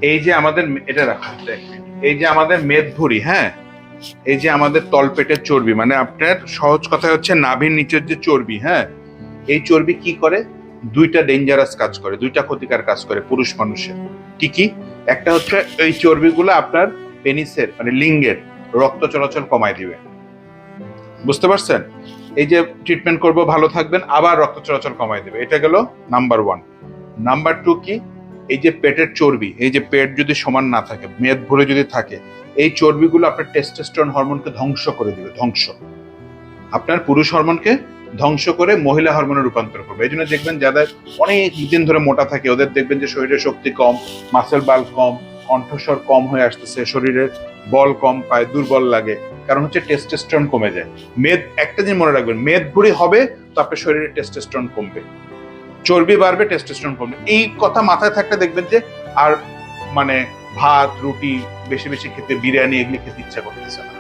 এই যে আমাদের এটা রাখা, এই যে আমাদের মেদভুঁড়ি, হ্যাঁ, এই যে আমাদের তলপেটের চর্বি, মানে আপনার সহজ কথা হচ্ছে নাভির নিচের যে চর্বি, হ্যাঁ, এই চর্বি কি করে? দুইটা ডেঞ্জারাস কাজ করে, দুইটা ক্ষতিকর কাজ করে পুরুষ মানুষের। কি কি? একটা হচ্ছে এই চর্বিগুলো আপনার পেনিসের মানে লিঙ্গের রক্ত চলাচল কমায় দিবে, বুঝতে পারছেন? এই যে ট্রিটমেন্ট করব ভালো থাকবেন, আবার রক্ত চলাচল কমায় দেবে, এটা গেল নাম্বার ওয়ান। নাম্বার টু কি? এই যে পেটের চর্বি, এই যে পেট যদি সমান না থাকে, মেদ ভরে যদি থাকে, এই চর্বিগুলো আপনার টেস্টোস্টেরন হরমোনকে ধ্বংস করে দিবে, ধ্বংস, আপনার পুরুষ হরমোনকে ধ্বংস করে মহিলা হরমোনে রূপান্তর করবে। এই জন্য দেখবেন যাদের অনেক দিন ধরে মোটা থাকে, ওদের দেখবেন যে শরীরে শক্তি কম, মাসেল বাল কম, কণ্ঠস্বর কম হয়ে আসতেছে, শরীরের বল কম পায়, দুর্বল লাগে, কারণ হচ্ছে টেস্টোস্টেরন কমে যায়। মেদ, একটা জিনিস মনে রাখবেন, মেদ ভুঁড়ি হবে তো আপনার শরীরে টেস্টোস্টেরন কমবে, চর্বি বাড়বে, টেস্টোস্টেরন কমবে। এই কথা মাথায় থাকলে দেখবেন যে আর মানে ভাত রুটি বেশি বেশি খেতে, বিরিয়ানি এগুলি খেতে ইচ্ছা করতেছে না।